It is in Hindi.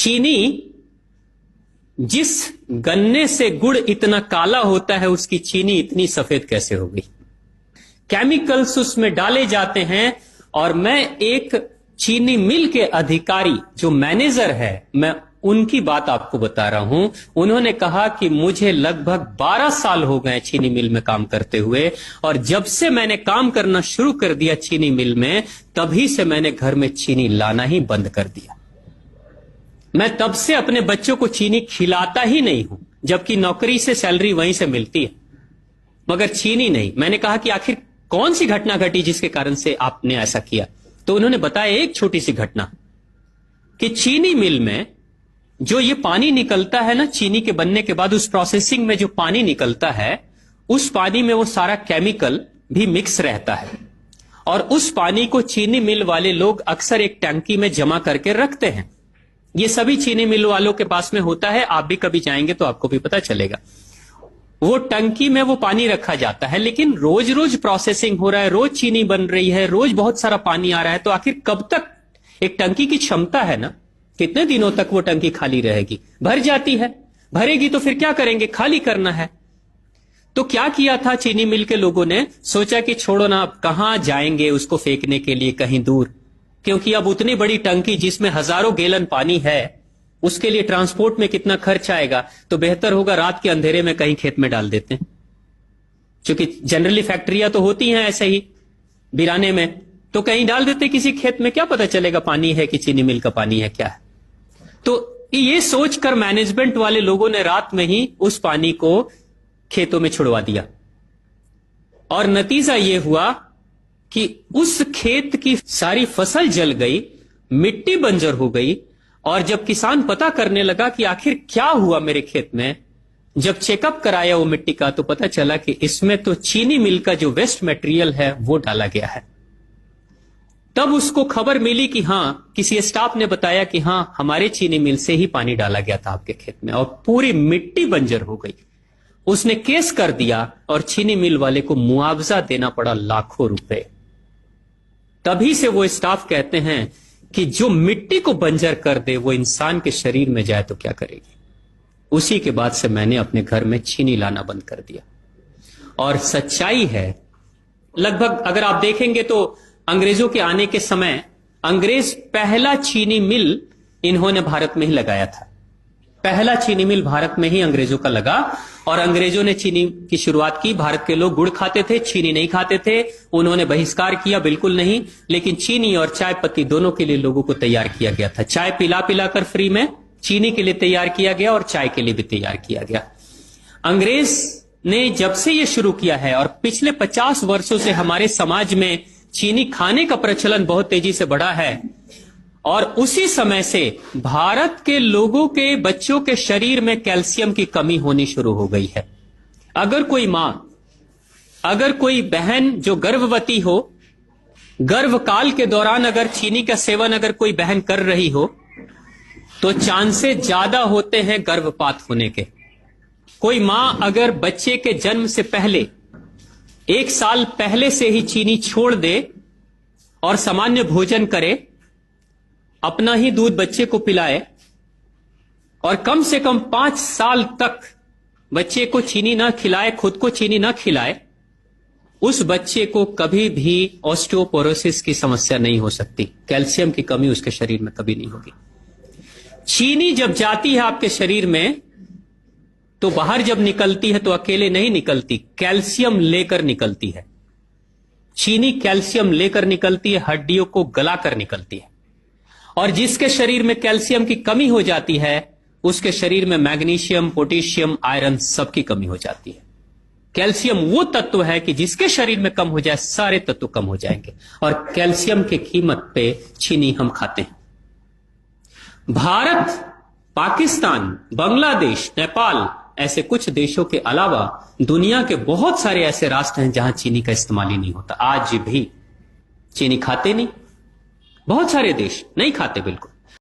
चीनी, जिस गन्ने से गुड़ इतना काला होता है उसकी चीनी इतनी सफेद कैसे हो गई? केमिकल्स उसमें डाले जाते हैं। और मैं एक चीनी मिल के अधिकारी जो मैनेजर है, मैं उनकी बात आपको बता रहा हूं। उन्होंने कहा कि मुझे लगभग 12 साल हो गए चीनी मिल में काम करते हुए, और जब से मैंने काम करना शुरू कर दिया चीनी मिल में, तभी से मैंने घर में चीनी लाना ही बंद कर दिया। मैं तब से अपने बच्चों को चीनी खिलाता ही नहीं हूं, जबकि नौकरी से सैलरी वहीं से मिलती है, मगर चीनी नहीं। मैंने कहा कि आखिर कौन सी घटना घटी जिसके कारण से आपने ऐसा किया? तो उन्होंने बताया एक छोटी सी घटना कि चीनी मिल में जो ये पानी निकलता है ना, चीनी के बनने के बाद उस प्रोसेसिंग में जो पानी निकलता है, उस पानी में वो सारा केमिकल भी मिक्स रहता है, और उस पानी को चीनी मिल वाले लोग अक्सर एक टंकी में जमा करके रखते हैं। ये सभी चीनी मिल वालों के पास में होता है, आप भी कभी जाएंगे तो आपको भी पता चलेगा। वो टंकी में वो पानी रखा जाता है, लेकिन रोज रोज प्रोसेसिंग हो रहा है, रोज चीनी बन रही है, रोज बहुत सारा पानी आ रहा है, तो आखिर कब तक? एक टंकी की क्षमता है ना, कितने दिनों तक वो टंकी खाली रहेगी? भर जाती है, भरेगी तो फिर क्या करेंगे? खाली करना है। तो क्या किया था चीनी मिल के लोगों ने? सोचा कि छोड़ो ना, अब कहां जाएंगे उसको फेंकने के लिए कहीं दूर, क्योंकि अब उतनी बड़ी टंकी जिसमें हजारों गैलन पानी है, उसके लिए ट्रांसपोर्ट में कितना खर्च आएगा, तो बेहतर होगा रात के अंधेरे में कहीं खेत में डाल देते हैं। क्योंकि जनरली फैक्ट्रियां तो होती हैं ऐसे ही बिराने में, तो कहीं डाल देते किसी खेत में, क्या पता चलेगा पानी है कि चीनी मिल का पानी है, क्या है। तो ये सोचकर मैनेजमेंट वाले लोगों ने रात में ही उस पानी को खेतों में छुड़वा दिया, और नतीजा यह हुआ कि उस खेत की सारी फसल जल गई, मिट्टी बंजर हो गई। और जब किसान पता करने लगा कि आखिर क्या हुआ मेरे खेत में, जब चेकअप कराया वो मिट्टी का, तो पता चला कि इसमें तो चीनी मिल का जो वेस्ट मटेरियल है वो डाला गया है। तब उसको खबर मिली कि हां, किसी स्टाफ ने बताया कि हां, हमारे चीनी मिल से ही पानी डाला गया था आपके खेत में, और पूरी मिट्टी बंजर हो गई। उसने केस कर दिया और चीनी मिल वाले को मुआवजा देना पड़ा लाखों रुपए। तभी से वो स्टाफ कहते हैं कि जो मिट्टी को बंजर कर दे वो इंसान के शरीर में जाए तो क्या करेगी। उसी के बाद से मैंने अपने घर में चीनी लाना बंद कर दिया। और सच्चाई है, लगभग अगर आप देखेंगे तो अंग्रेजों के आने के समय अंग्रेज पहला चीनी मिल इन्होंने भारत में ही लगाया था। पहला चीनी मिल भारत में ही अंग्रेजों का लगा, और अंग्रेजों ने चीनी की शुरुआत की। भारत के लोग गुड़ खाते थे, चीनी नहीं खाते थे। उन्होंने बहिष्कार किया, बिल्कुल नहीं, लेकिन चीनी और चाय पत्ती दोनों के लिए लोगों को तैयार किया गया था। चाय पिला पिलाकर फ्री में, चीनी के लिए तैयार किया गया और चाय के लिए भी तैयार किया गया। अंग्रेज ने जब से यह शुरू किया है, और पिछले 50 वर्षों से हमारे समाज में चीनी खाने का प्रचलन बहुत तेजी से बढ़ा है, और उसी समय से भारत के लोगों के बच्चों के शरीर में कैल्शियम की कमी होनी शुरू हो गई है। अगर कोई मां, अगर कोई बहन जो गर्भवती हो, गर्भकाल के दौरान अगर चीनी का सेवन अगर कोई बहन कर रही हो, तो चांसेस ज्यादा होते हैं गर्भपात होने के। कोई मां अगर बच्चे के जन्म से पहले 1 साल पहले से ही चीनी छोड़ दे और सामान्य भोजन करे, अपना ही दूध बच्चे को पिलाए, और कम से कम 5 साल तक बच्चे को चीनी ना खिलाए, खुद को चीनी ना खिलाए, उस बच्चे को कभी भी ऑस्टियोपोरोसिस की समस्या नहीं हो सकती। कैल्शियम की कमी उसके शरीर में कभी नहीं होगी। चीनी जब जाती है आपके शरीर में, तो बाहर जब निकलती है तो अकेले नहीं निकलती, कैल्शियम लेकर निकलती है। चीनी कैल्शियम लेकर निकलती है, हड्डियों को गलाकर निकलती है। और जिसके शरीर में कैल्शियम की कमी हो जाती है, उसके शरीर में मैग्नीशियम, पोटेशियम, आयरन सबकी कमी हो जाती है। कैल्शियम वो तत्व है कि जिसके शरीर में कम हो जाए, सारे तत्व कम हो जाएंगे, और कैल्शियम की कीमत पे चीनी हम खाते हैं। भारत, पाकिस्तान, बांग्लादेश, नेपाल, ऐसे कुछ देशों के अलावा दुनिया के बहुत सारे ऐसे राष्ट्र हैं जहां चीनी का इस्तेमाल ही नहीं होता। आज भी चीनी खाते नहीं, बहुत सारे देश नहीं खाते बिल्कुल।